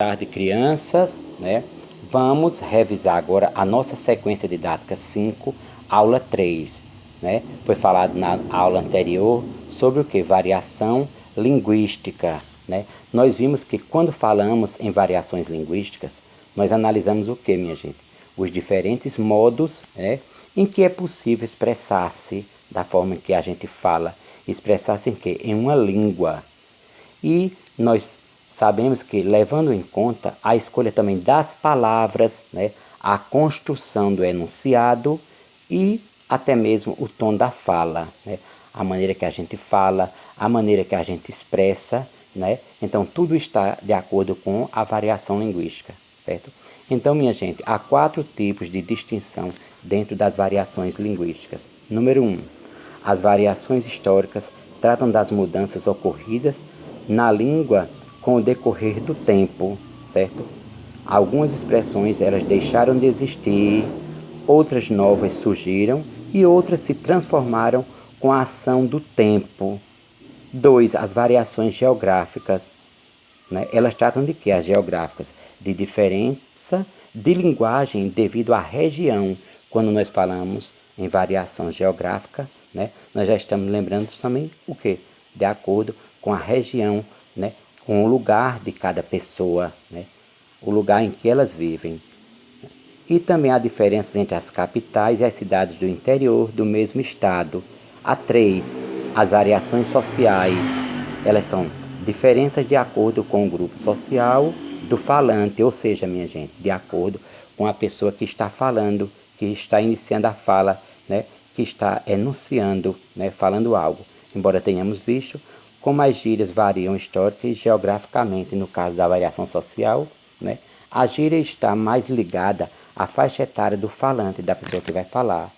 Tarde, crianças, né? Vamos revisar agora a nossa sequência didática 5, aula 3, né? Foi falado na aula anterior sobre o que? Variação linguística, né? Nós vimos que quando falamos em variações linguísticas, nós analisamos o que, minha gente? Os diferentes modos, né, em que é possível expressar-se da forma que a gente fala, expressar-se em quê? Em uma língua. E nós sabemos que, levando em conta a escolha também das palavras, né, a construção do enunciado e até mesmo o tom da fala, né, a maneira que a gente fala, a maneira que a gente expressa, né, então tudo está de acordo com a variação linguística, certo? Então, minha gente, há 4 tipos de distinção dentro das variações linguísticas. Número 1, as variações históricas tratam das mudanças ocorridas na língua com o decorrer do tempo, certo? Algumas expressões elas deixaram de existir, outras novas surgiram e outras se transformaram com a ação do tempo. 2, as variações geográficas, né? Elas tratam de quê? As geográficas, de diferença de linguagem devido à região. Quando nós falamos em variação geográfica, né, nós já estamos lembrando também o quê? De acordo com a região, né, com o lugar de cada pessoa, né, o lugar em que elas vivem. E também há diferenças entre as capitais e as cidades do interior do mesmo estado. Há 3, as variações sociais. Elas são diferenças de acordo com o grupo social do falante, ou seja, minha gente, de acordo com a pessoa que está falando, que está iniciando a fala, né, que está enunciando, né, falando algo. Embora tenhamos visto como as gírias variam histórica e geograficamente, no caso da variação social, né, a gíria está mais ligada à faixa etária do falante, da pessoa que vai falar,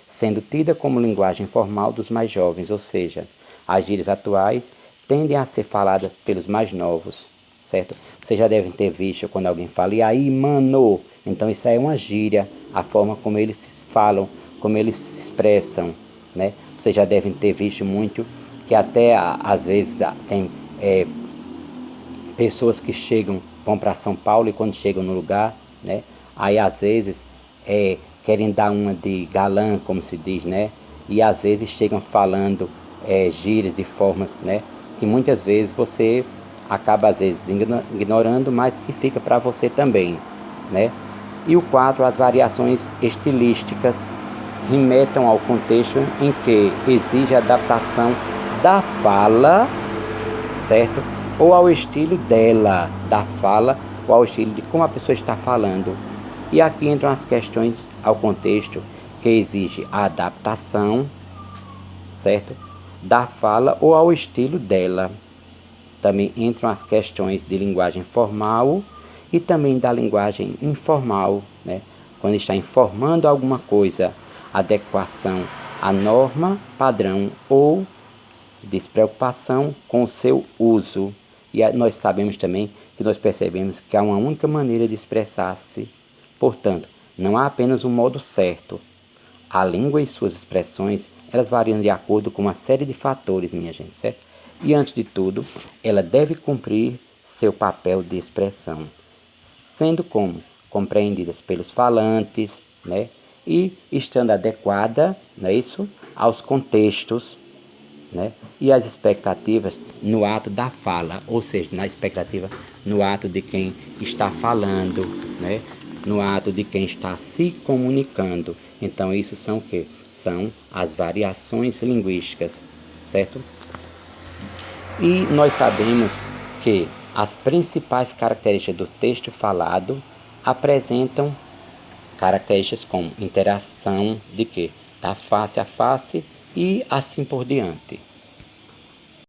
sendo tida como linguagem formal dos mais jovens, ou seja, as gírias atuais tendem a ser faladas pelos mais novos, certo? Vocês já devem ter visto quando alguém fala, e aí, mano? Então isso aí é uma gíria, a forma como eles falam, como eles se expressam, né? Vocês já devem ter visto muito que até às vezes tem pessoas que vão para São Paulo e quando chegam no lugar, né? Aí às vezes querem dar uma de galã, como se diz, né? E às vezes chegam falando gírias de formas, né? Que muitas vezes você acaba às vezes ignorando, mas que fica para você também, né? E o 4, as variações estilísticas remetem ao contexto em que exige adaptação da fala, certo? Ou ao estilo dela, da fala, ou ao estilo de como a pessoa está falando. E aqui entram as questões ao contexto que exige a adaptação, certo? Da fala ou ao estilo dela. Também entram as questões de linguagem formal e também da linguagem informal, né? Quando está informando alguma coisa, adequação à norma, padrão ou despreocupação com o seu uso. E nós sabemos também que nós percebemos que há uma única maneira de expressar-se. Portanto, não há apenas um modo certo. A língua e suas expressões, elas variam de acordo com uma série de fatores, minha gente, certo? E antes de tudo, ela deve cumprir seu papel de expressão, sendo como compreendidas pelos falantes, né? E estando adequada, não é isso? Aos contextos, né? E as expectativas no ato da fala, ou seja, na expectativa no ato de quem está falando, né? No ato de quem está se comunicando. Então isso são o quê? São as variações linguísticas, certo? E nós sabemos que as principais características do texto falado apresentam características como interação de quê? Da face a face e assim por diante.